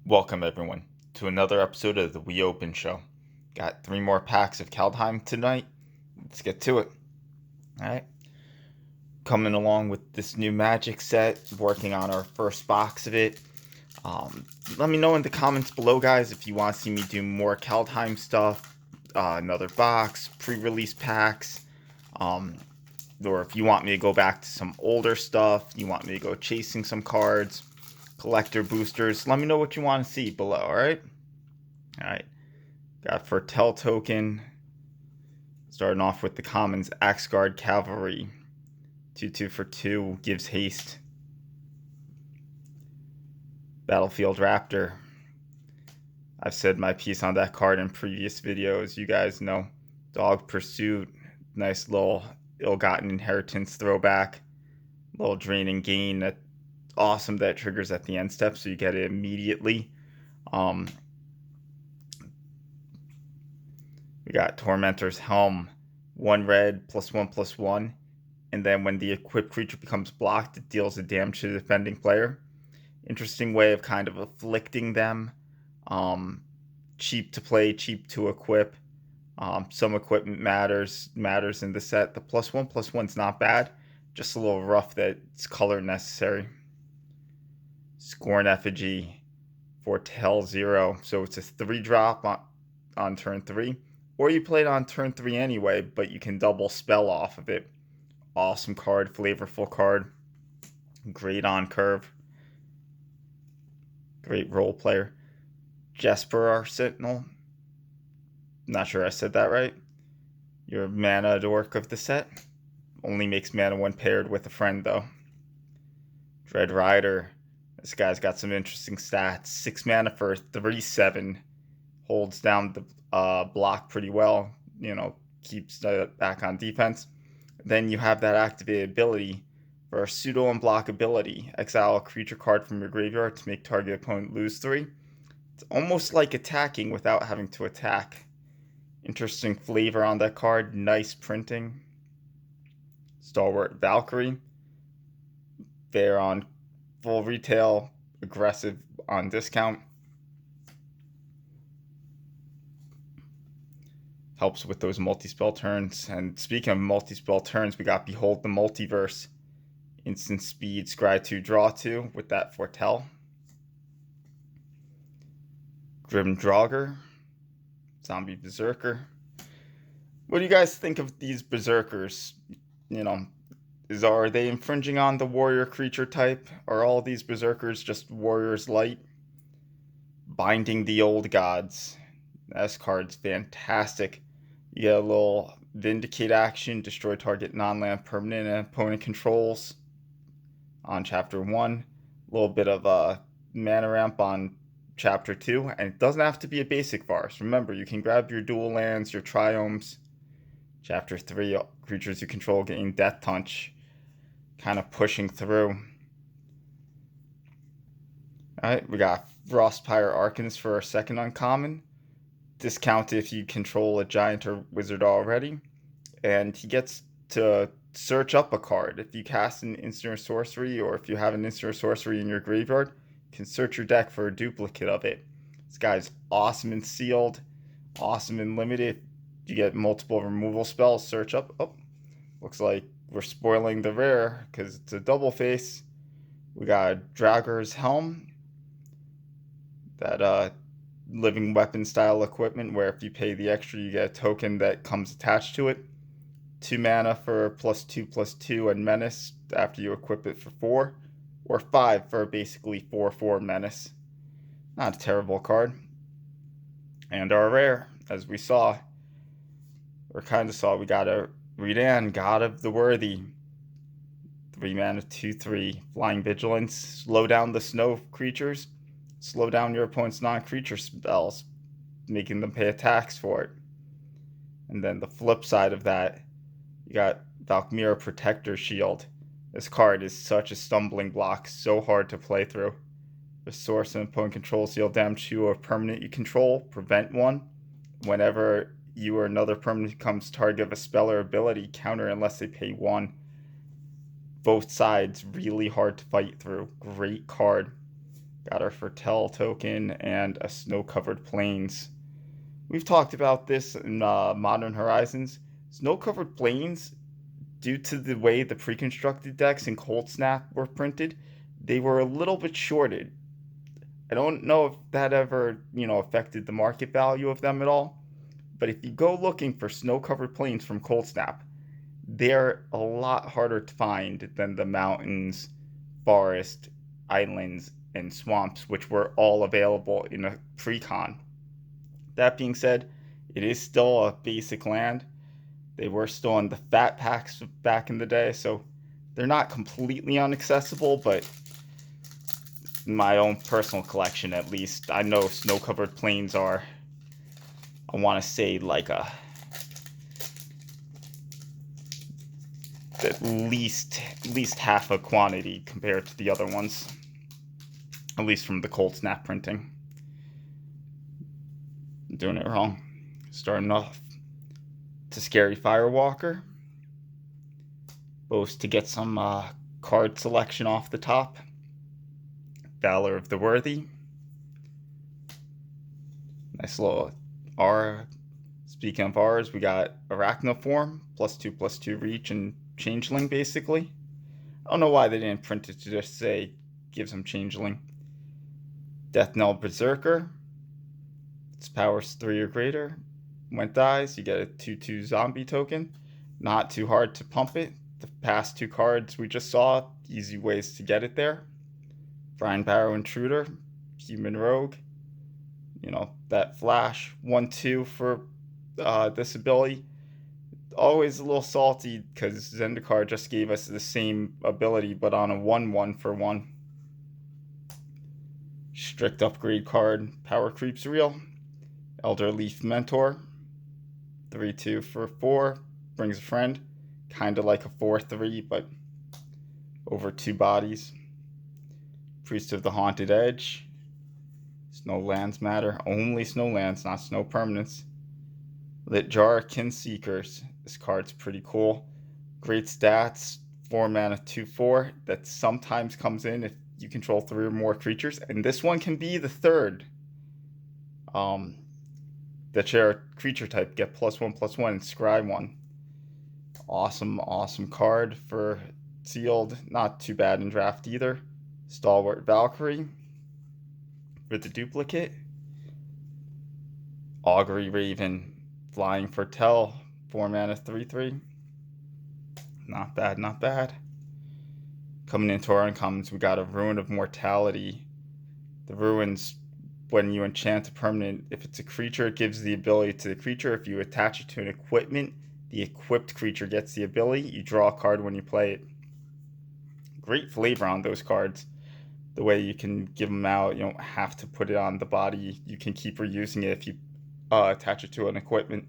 Welcome, everyone, to another episode of the We Open Show. Got 3 more packs of Kaldheim tonight. Let's get to it. Alright. Coming along with this new Magic set, working on our first box of it. Let me know in the comments below, guys, if you want to see me do more Kaldheim stuff, another box, pre-release packs, or if you want me to go back to some older stuff, you want me to go chasing some cards, collector boosters. Let me know what you want to see below, alright? Alright. Got Foretell token. Starting off with the commons, Axguard Cavalry. 2/2 for 2, gives haste. Battlefield Raptor. I've said my piece on that card in previous videos. You guys know. Dog Pursuit. Nice little ill-gotten inheritance throwback. Little drain and gain. That awesome that triggers at the end step, so you get it immediately. We got Tormentor's Helm, 1 red, +1/+1, and then when the equipped creature becomes blocked, it deals a damage to the defending player. Interesting way of kind of afflicting them. Cheap to play, cheap to equip. Some equipment matters in the set. The +1/+1's not bad, just a little rough that it's color necessary. Scorn Effigy, Foretell 0, so it's a 3-drop on turn 3. Or you play it on turn 3 anyway, but you can double spell off of it. Awesome card, flavorful card. Great on curve. Great role player. Jesper Sentinel. Not sure I said that right. Your mana dork of the set. Only makes mana when paired with a friend, though. Dread Rider. This guy's got some interesting stats. 6 mana for 3/7. Holds down the block pretty well, keeps back on defense. Then you have that activated ability for a pseudo unblockability. Exile a creature card from your graveyard to make target opponent lose 3. It's almost like attacking without having to attack. Interesting flavor on that card. Nice printing. Stalwart Valkyrie. Fair on full retail, aggressive on discount. Helps with those multi-spell turns. And speaking of multi-spell turns, we got Behold the Multiverse. Instant speed, scry 2, draw 2 with that Foretell. Grim Draugr. Zombie Berserker. What do you guys think of these Berserkers? Are they infringing on the warrior creature type? Are all these Berserkers just warriors light? Binding the Old Gods. This card's fantastic. You get a little Vindicate action, destroy target non-land permanent and opponent controls on Chapter 1. A little bit of a mana ramp on Chapter 2, and it doesn't have to be a basic forest. Remember, you can grab your dual lands, your triomes. Chapter 3, creatures you control getting Death Touch, kind of pushing through. Alright, we got Frostpire Arcanist for our second uncommon. Discount if you control a giant or wizard already. And he gets to search up a card. If you cast an instant or sorcery, or if you have an instant or sorcery in your graveyard, you can search your deck for a duplicate of it. This guy's awesome and sealed, awesome and limited. You get multiple removal spells, search up. Oh, looks like we're spoiling the rare because it's a double face. We got Draugur's Helm. That living weapon style equipment where if you pay the extra, you get a token that comes attached to it. 2 mana for +2/+2 and menace after you equip it for 4. Or 5 for basically 4/4 menace. Not a terrible card. And our rare, as we saw, or kind of saw, we got a Redan, God of the Worthy. 3 mana, 2/3. Flying Vigilance. Slow down the snow creatures. Slow down your opponent's non-creature spells, making them pay attacks for it. And then the flip side of that, you got Valkmira Protector Shield. This card is such a stumbling block, so hard to play through. The source and opponent controls deal damage to a permanent you control, prevent 1. Whenever you or another permanent becomes target of a spell or ability, counter unless they pay 1. Both sides really hard to fight through. Great card. Got our Fertel token and a Snow-Covered Plains. We've talked about this in Modern Horizons. Snow-Covered Plains, due to the way the pre-constructed decks in Cold Snap were printed, they were a little bit shorted. I don't know if that ever, affected the market value of them at all. But if you go looking for Snow-Covered Plains from Cold Snap, they're a lot harder to find than the mountains, forest, islands, and swamps, which were all available in a pre-con. That being said, it is still a basic land. They were still in the fat packs back in the day, so they're not completely inaccessible, but in my own personal collection at least, I know Snow-Covered Plains are, I want to say, like at least half a quantity compared to the other ones, at least from the Cold Snap printing. I'm doing it wrong. Starting off to Scary Firewalker, boast to get some card selection off the top. Valor of the Worthy, nice little R. Speaking of R's, we got Arachnoform, +2/+2 reach and Changeling, basically. I don't know why they didn't print it to just say gives him Changeling. Death Knell Berserker, its power's 3 or greater. When it dies, you get a 2/2 zombie token. Not too hard to pump it. The past two cards we just saw, easy ways to get it there. Brian Barrow Intruder, Human Rogue, that flash, 1/2 for this ability. Always a little salty because Zendikar just gave us the same ability but on a 1/1 for 1. Strict upgrade card, Power Creep's real. Elder Leaf Mentor, 3/2 for 4, brings a friend. Kinda like a 4/3, but over 2 bodies. Priest of the Haunted Edge. Snow lands matter. Only snow lands, not snow permanents. Lit Jar Kinseekers. This card's pretty cool. Great stats. 4 mana, 2/4. That sometimes comes in if you control 3 or more creatures. And this one can be the third. That share creature type. Get +1/+1 and scry 1. Awesome card for sealed. Not too bad in draft either. Stalwart Valkyrie for the duplicate. Augury Raven, Flying Fertel, 4 mana, 3/3. Not bad. Coming into our uncommons, we got a Ruin of Mortality. The ruins, when you enchant a permanent, if it's a creature, it gives the ability to the creature. If you attach it to an equipment, the equipped creature gets the ability. You draw a card when you play it. Great flavor on those cards. The way you can give them out, you don't have to put it on the body. You can keep reusing it if you attach it to an equipment.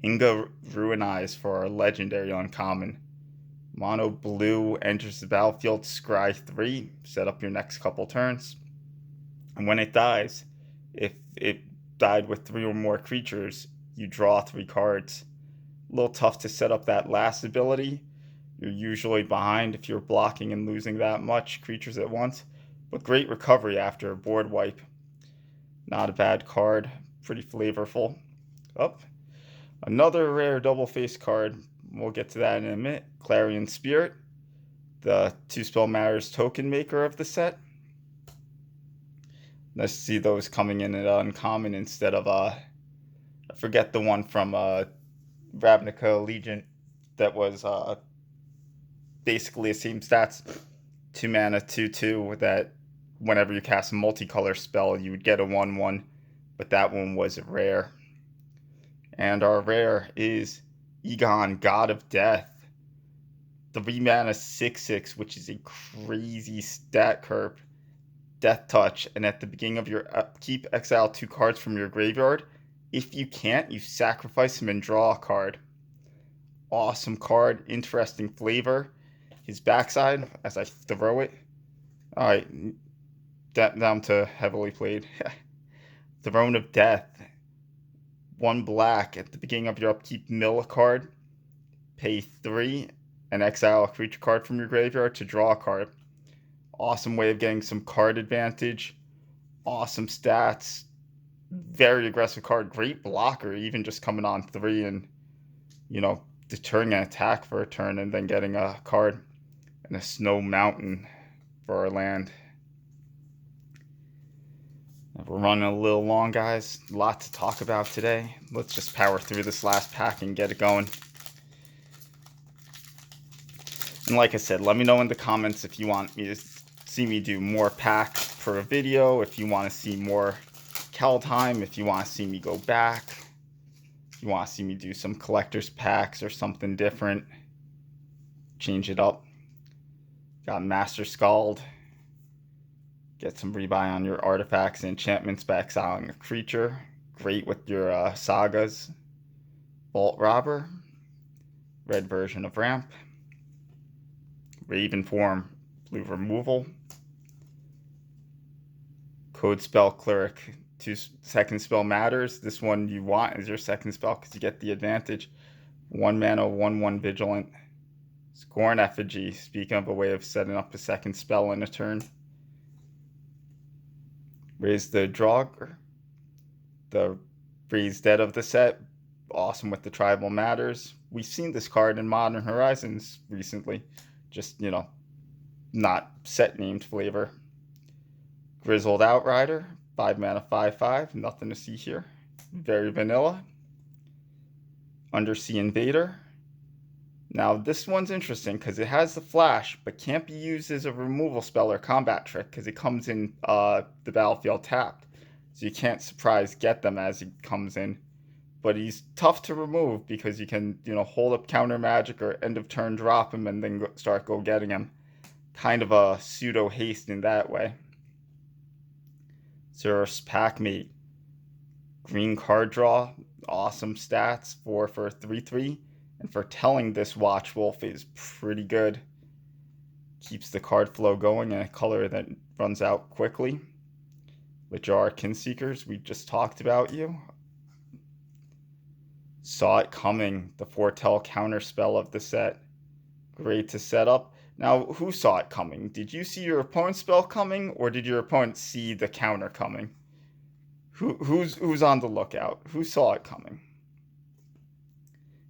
Inga Ruinize for our legendary uncommon. Mono blue enters the battlefield, scry 3, set up your next couple turns. And when it dies, if it died with 3 or more creatures, you draw 3 cards. A little tough to set up that last ability. You're usually behind if you're blocking and losing that much creatures at once, but great recovery after a board wipe. Not a bad card, pretty flavorful. Another rare double face card. We'll get to that in a minute. Clarion Spirit, the 2-spell matters token maker of the set. Nice to see those coming in at uncommon instead of I forget the one from Ravnica Allegiant that was basically the same stats. 2 mana, 2/2, that whenever you cast a multicolor spell, you would get a 1/1, but that one was rare. And our rare is Egon, God of Death. 3 mana, 6/6, which is a crazy stat curve. Death Touch, and at the beginning of your upkeep, exile 2 cards from your graveyard. If you can't, you sacrifice him and draw a card. Awesome card, interesting flavor. His backside, as I throw it. Alright, down to heavily played. Throne of Death. 1 black, at the beginning of your upkeep, mill a card. Pay 3 and exile a creature card from your graveyard to draw a card. Awesome way of getting some card advantage. Awesome stats. Very aggressive card. Great blocker, even just coming on 3 and, deterring an attack for a turn and then getting a card and a snow mountain for our land. We're running a little long, guys. A lot to talk about today. Let's just power through this last pack and get it going. And like I said, let me know in the comments if you want me to see me do more packs for a video, if you want to see more Kaldheim, if you want to see me go back, if you want to see me do some collector's packs or something different. Change it up. Got Master Scald. Get some rebuy on your artifacts and enchantments by exiling a creature. Great with your sagas. Vault Robber. Red version of Ramp. Raven form, blue removal. Code Spell Cleric. 2 second spell matters. This one you want as your second spell because you get the advantage. 1 mana, 1/1 Vigilant. Scorn Effigy. Speaking of a way of setting up a second spell in a turn. Raise the Draugr. The Raise Dead of the set. Awesome with the Tribal Matters. We've seen this card in Modern Horizons recently. Just, not set named flavor. Grizzled Outrider. 5 mana, 5/5. Nothing to see here. Very vanilla. Undersea Invader. Now, this one's interesting because it has the flash, but can't be used as a removal spell or combat trick because it comes in the battlefield tapped. So you can't surprise get them as he comes in. But he's tough to remove because you can, hold up counter magic or end of turn drop him and then start getting him. Kind of a pseudo haste in that way. Zerus Packmate. Green card draw. Awesome stats. 4 for 3/3. And for telling this Watch Wolf is pretty good. Keeps the card flow going in a color that runs out quickly. Lijar Kinseekers, we just talked about you. Saw it coming, the foretell counter spell of the set. Great to set up. Now, who saw it coming? Did you see your opponent's spell coming, or did your opponent see the counter coming? Who's on the lookout? Who saw it coming?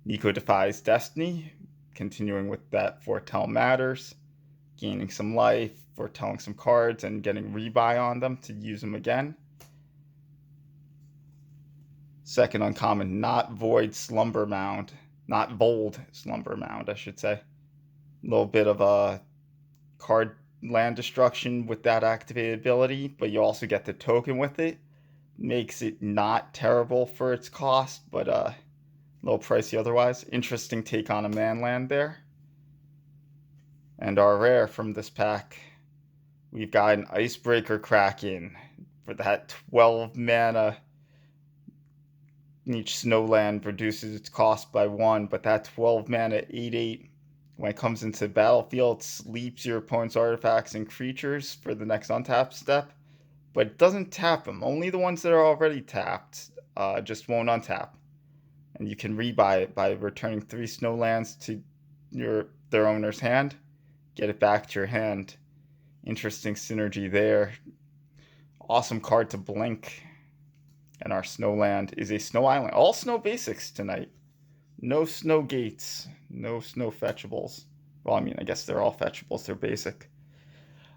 Nico Defies Destiny, continuing with that foretell matters, gaining some life, foretelling some cards, and getting rebuy on them to use them again. Second uncommon, Not Void Slumber Mound. Not Bold Slumber Mound, I should say. A little bit of a card land destruction with that activated ability, but you also get the token with it. Makes it not terrible for its cost, but a little pricey otherwise. Interesting take on a man land there. And our rare from this pack, we've got an Icebreaker Kraken for that 12 mana. Each snowland reduces its cost by 1, but that 12 mana 8/8, when it comes into the battlefield, sleeps your opponent's artifacts and creatures for the next untap step, but it doesn't tap them. Only the ones that are already tapped just won't untap. And you can rebuy it by returning 3 snowlands to their owner's hand, get it back to your hand. Interesting synergy there. Awesome card to blink. And our snowland is a snow island. All snow basics tonight. No snow gates. No snow fetchables. Well, I mean, I guess they're all fetchables. They're basic.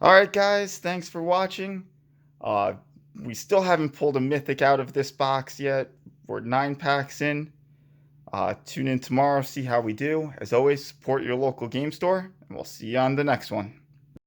Alright, guys. Thanks for watching. We still haven't pulled a mythic out of this box yet. We're 9 packs in. Tune in tomorrow, see how we do. As always, support your local game store, and we'll see you on the next one.